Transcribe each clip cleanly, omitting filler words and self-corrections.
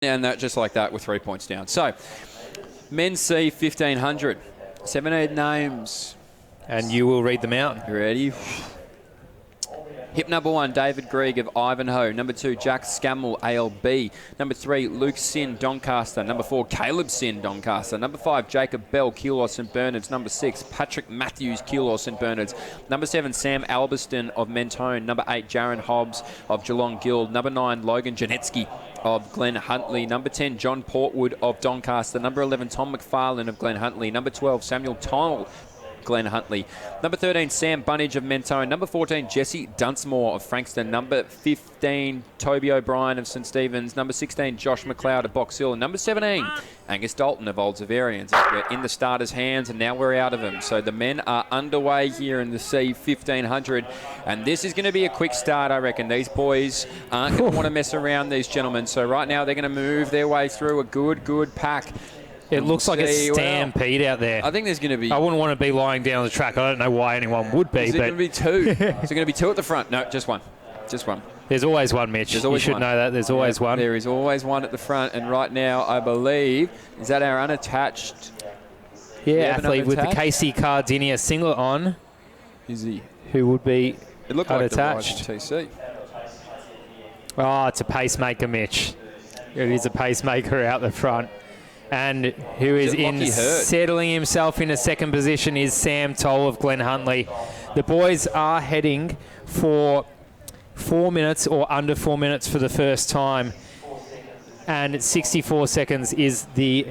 And that just like that with 3 points down. So, men's C 1500. 17 names. And you will read them out. You ready? Hip number 1, David Grieg of Ivanhoe. Number 2, Jack Scammell, ALB. Number 3, Luke Sin, Doncaster. Number 4, Caleb Sin, Doncaster. Number 5, Jacob Bell, Keilor St Bernards. Number 6, Patrick Matthews, Keilor St Bernards. Number 7, Sam Albiston of Mentone. Number 8, Jaron Hobbs of Geelong Guild. Number 9, Logan Janetsky of Glen Huntly. Number 10, John Portwood of Doncaster. Number 11, Tom McFarlane of Glen Huntly. Number 12, Samuel Tonnell, Glen Huntly. Number 13, Sam Bunnage of Mentone. Number 14, Jesse Dunsmore of Frankston. Number 15, Toby O'Brien of St Stephen's. Number 16, Josh McLeod of Box Hill. And number 17, Angus Dalton of Old Zavarians. We're in the starters' hands and now we're out of them. So the men are underway here in the C 1500. And this is going to be a quick start, I reckon. These boys aren't going to want to mess around, these gentlemen. So right now they're going to move their way through a good pack. It looks like a stampede out there. I think there's going to be... I wouldn't want to be lying down the track. I don't know why anyone would be. Is it going to be two? Is it going to be two at the front? No, just one. Just one. There's always one, Mitch. You should know that. There's always one. There is always one at the front. And right now, I believe, is that our unattached... Yeah, athlete with the KC Cardinia singlet on. Is he? Who would be it looked unattached. Like the TC. Oh, it's a pacemaker, Mitch. It is a pacemaker out the front. And who is settling himself in a second position is Sam Toll of Glen Huntly. The boys are heading for 4 minutes or under 4 minutes for the first time. And 64 seconds is the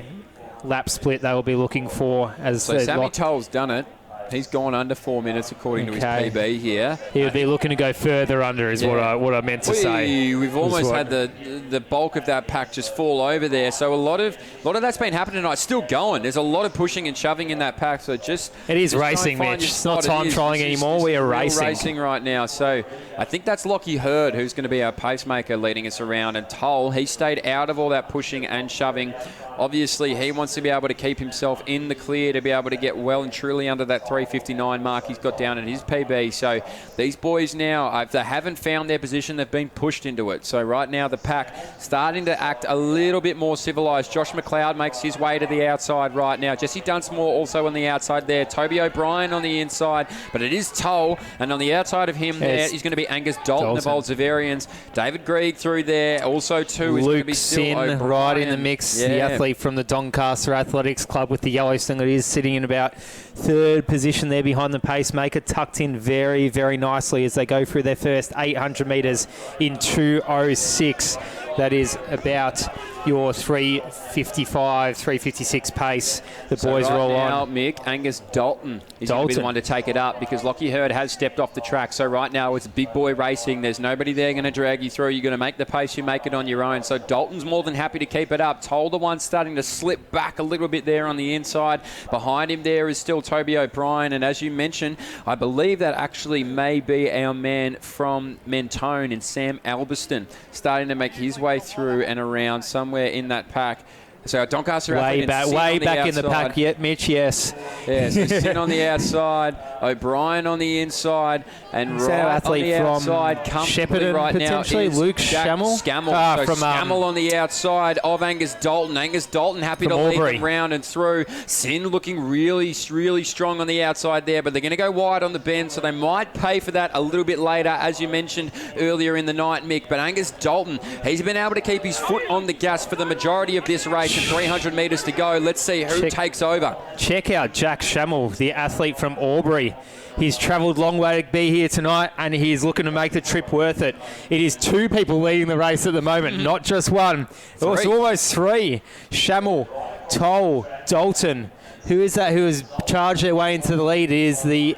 lap split they will be looking for. So Sammy Toll's done it. He's gone under 4 minutes according to his PB here. He would be looking to go further under is what I meant to say. We've almost had the bulk of that pack just fall over there. So a lot of that's been happening tonight. Still going. There's a lot of pushing and shoving in that pack. So it is racing, Mitch. It's not time trialing anymore. We are racing right now. So I think that's Lockie Hurd who's going to be our pacemaker leading us around. And Toll, he stayed out of all that pushing and shoving. Obviously, he wants to be able to keep himself in the clear to be able to get well and truly under that 3:59 mark he's got down in his PB. So these boys now, if they haven't found their position, they've been pushed into it. So right now the pack starting to act a little bit more civilised. Josh McLeod makes his way to the outside right now. Jesse Dunsmore also on the outside there. Toby O'Brien on the inside, but it is Toll. And on the outside of him there is going to be Angus Dalton of Old Zavarians. David Grieg through there. Also too is going to be still O'Brien. Right in the mix. Yeah. The athlete from the Doncaster Athletics Club with the yellow singlet is sitting in about third position there behind the pacemaker, tucked in very, very nicely as they go through their first 800 metres in 2:06. That is about your 3:55, 3:56 pace. The boys roll now, on. Mick, Angus Dalton is going to be the one to take it up because Lockie Hurd has stepped off the track. So right now it's big boy racing. There's nobody there going to drag you through. You're going to make the pace, you make it on your own. So Dalton's more than happy to keep it up. Toll the one starting to slip back a little bit there on the inside. Behind him there is still Toby O'Brien. And as you mentioned, I believe that actually may be our man from Mentone in Sam Albiston starting to make his way through and around somewhere in that pack. So Doncaster way back in the pack yet, Mitch. Yes. Yeah. So Sin on the outside, O'Brien on the inside, and right on the outside, comfortably right now is Luke Scammell. Scammell on the outside of Angus Dalton. Angus Dalton happy to lead him round and through. Sin looking really, really strong on the outside there, but they're going to go wide on the bend, so they might pay for that a little bit later, as you mentioned earlier in the night, Mick. But Angus Dalton, he's been able to keep his foot on the gas for the majority of this race. 300 metres to go. Let's see who takes over. Check out Jack Scammell, the athlete from Albury. He's travelled a long way to be here tonight, and he's looking to make the trip worth it. It is two people leading the race at the moment, not just one. It's almost three. Scammell, Toll, Dalton. Who is that who has charged their way into the lead? It is the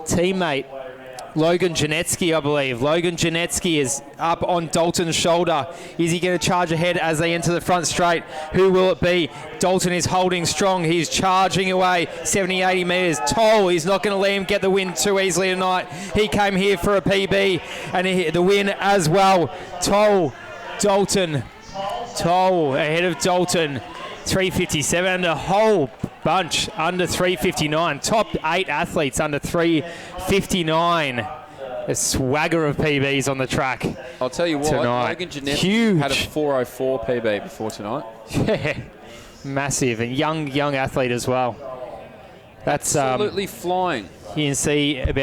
teammate, Logan Janetsky, I believe. Logan Janetsky is up on Dalton's shoulder. Is he going to charge ahead as they enter the front straight? Who will it be? Dalton is holding strong. He's charging away 70, 80 metres. Toll, he's not going to let him get the win too easily tonight. He came here for a PB and the win as well. Toll, Dalton. Toll ahead of Dalton. 3:57 and a whole bunch under 3:59. Top 8 athletes under 3:59. A swagger of PBs on the track. I'll tell you what, tonight. Logan Janeski Huge. had a 4:04 PB before tonight. Yeah, massive. And young athlete as well. That's Absolutely flying. you can see about